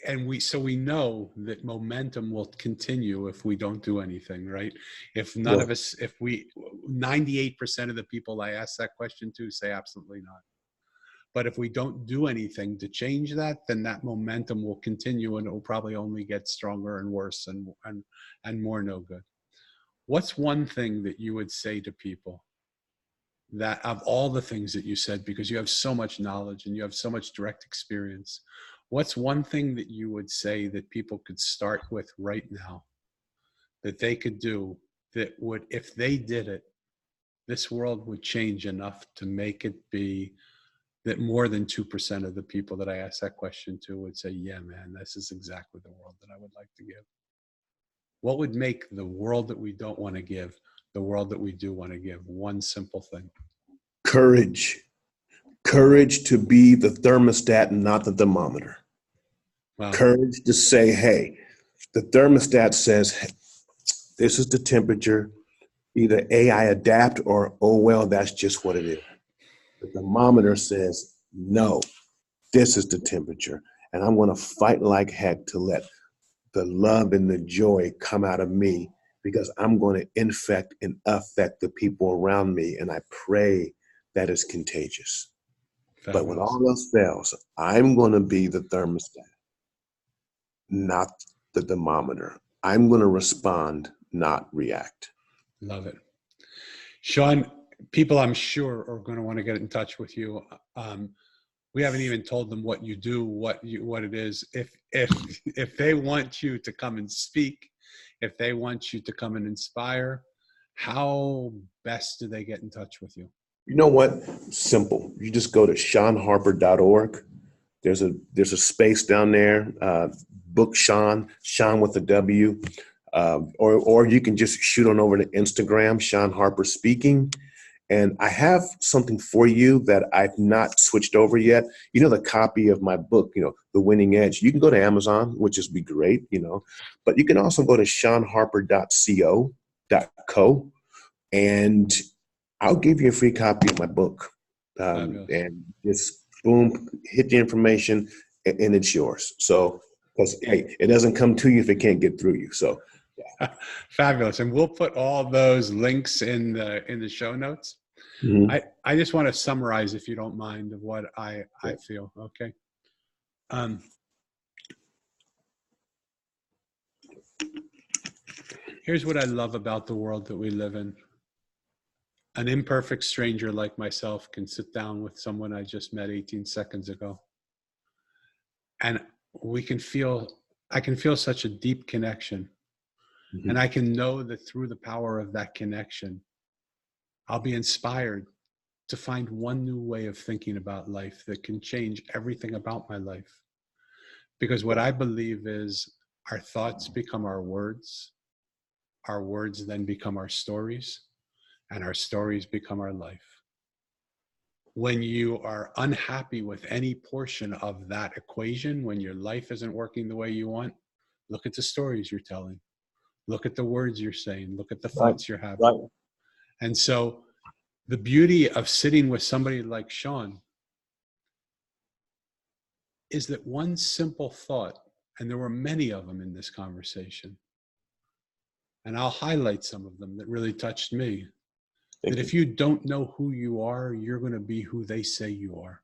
And we know that momentum will continue if we don't do anything, right? If none of us, 98% of the people I ask that question to say absolutely not. But if we don't do anything to change that, then that momentum will continue, and it will probably only get stronger and worse and more no good. What's one thing that you would say to people, that of all the things that you said, because you have so much knowledge and you have so much direct experience, what's one thing that you would say that people could start with right now, that they could do, that would, if they did it, this world would change enough to make it be that more than 2% of the people that I asked that question to would say, yeah, man, this is exactly the world that I would like to give? What would make the world that we don't want to give the world that we do want to give? One simple thing. Courage. Courage to be the thermostat and not the thermometer. Wow. Courage to say, hey, the thermostat says, hey, this is the temperature. Either A, I adapt, or, oh, well, that's just what it is. The thermometer says, no, this is the temperature. And I'm going to fight like heck to let the love and the joy come out of me, because I'm going to infect and affect the people around me. And I pray that it's contagious. Fabulous. But when all else fails, I'm going to be the thermostat, not the thermometer. I'm going to respond, not react. Love it. Shawn, people I'm sure are going to want to get in touch with you. We haven't even told them what you do, what it is. If they want you to come and speak, if they want you to come and inspire, how best do they get in touch with you? You know what? Simple. You just go to ShawnHarper.org. There's a space down there. Book Shawn with a W. Or you can just shoot on over to Instagram, Shawn Harper Speaking. And I have something for you that I've not switched over yet. You know, the copy of my book, The Winning Edge. You can go to Amazon, which is be great, but you can also go to ShawnHarper.co, and I'll give you a free copy of my book. And just boom, hit the information, and it's yours. So, because hey, it doesn't come to you if it can't get through you. So, yeah. Fabulous. And we'll put all those links in the show notes. Mm-hmm. I just want to summarize, if you don't mind, of what I feel. Okay. Here's what I love about the world that we live in. An imperfect stranger like myself can sit down with someone I just met 18 seconds ago. And I can feel such a deep connection. Mm-hmm. And I can know that through the power of that connection, I'll be inspired to find one new way of thinking about life that can change everything about my life. Because what I believe is our thoughts become our words then become our stories, and our stories become our life. When you are unhappy with any portion of that equation, when your life isn't working the way you want, look at the stories you're telling. Look at the words you're saying. Look at the thoughts you're having. Right. And so the beauty of sitting with somebody like Shawn is that one simple thought, and there were many of them in this conversation, and I'll highlight some of them that really touched me. That if you don't know who you are, you're going to be who they say you are.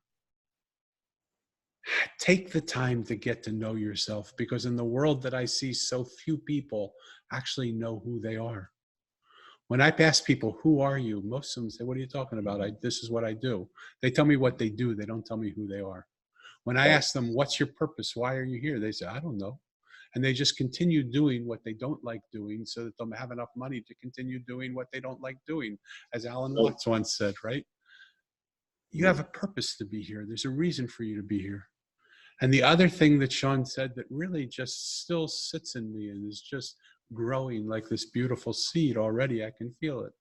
Take the time to get to know yourself, because in the world that I see, so few people actually know who they are. When I ask people, who are you? Most of them say, what are you talking about? This is what I do. They tell me what they do. They don't tell me who they are. When I ask them, what's your purpose? Why are you here? They say, I don't know. And they just continue doing what they don't like doing so that they'll have enough money to continue doing what they don't like doing. As Alan Watts once said, right? You have a purpose to be here. There's a reason for you to be here. And the other thing that Shawn said that really just still sits in me and is just growing like this beautiful seed already, I can feel it,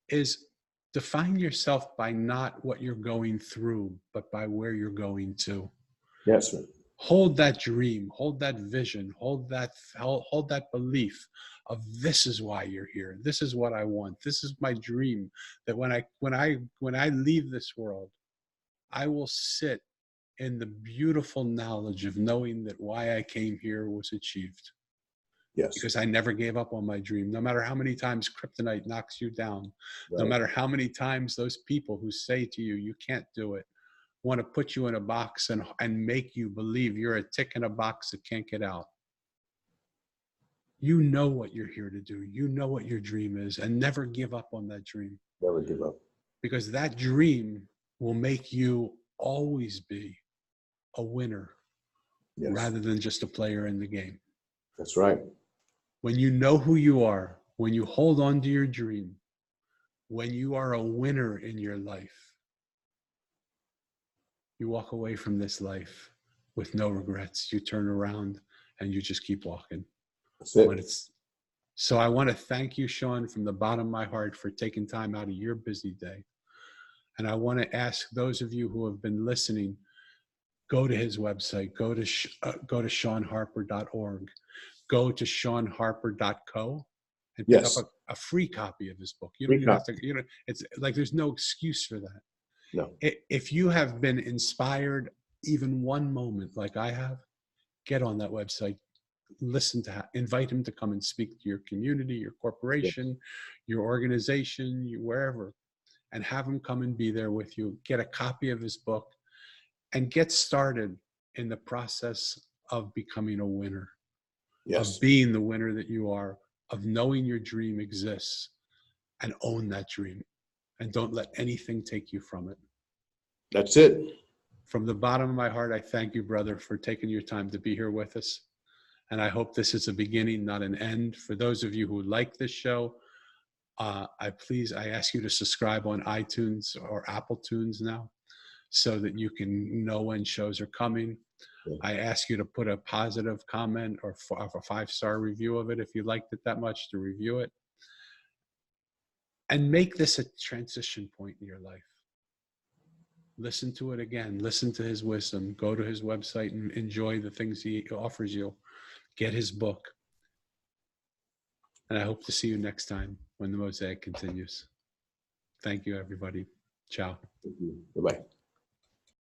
is define yourself by not what you're going through, but by where you're going to. Yes, sir. Hold that dream, hold that vision, hold that belief of this is why you're here. This is what I want. This is my dream, that when I leave this world, I will sit in the beautiful knowledge of knowing that why I came here was achieved. Yes. Because I never gave up on my dream. No matter how many times kryptonite knocks you down, no matter how many times those people who say to you, you can't do it, want to put you in a box and make you believe you're a tick in a box that can't get out. You know what you're here to do. You know what your dream is, and never give up on that dream. Never give up. Because that dream will make you always be a winner, rather than just a player in the game. That's right. When you know who you are, when you hold on to your dream, when you are a winner in your life, you walk away from this life with no regrets. You turn around and you just keep walking. That's it. So I want to thank you, Shawn, from the bottom of my heart for taking time out of your busy day. And I want to ask those of you who have been listening, go to his website, go to shawnharper.org, go to shawnharper.co and pick up Yes. a free copy of his book. You don't Free even have copy. to, it's like there's no excuse for that. No. If you have been inspired even one moment like I have, get on that website, invite him to come and speak to your community, your corporation, your organization, wherever, and have him come and be there with you. Get a copy of his book and get started in the process of becoming a winner, of Yes. being the winner that you are, of knowing your dream exists, and own that dream. And don't let anything take you from it. That's it. From the bottom of my heart, I thank you, brother, for taking your time to be here with us. And I hope this is a beginning, not an end. For those of you who like this show, I ask you to subscribe on iTunes or Apple Tunes now, so that you can know when shows are coming. Yeah. I ask you to put a positive comment or a 5-star review of it if you liked it that much, to review it. And make this a transition point in your life. Listen to it again. Listen to his wisdom. Go to his website and enjoy the things he offers you. Get his book. And I hope to see you next time when the Mosaic continues. Thank you, everybody. Ciao. Thank you. Bye-bye.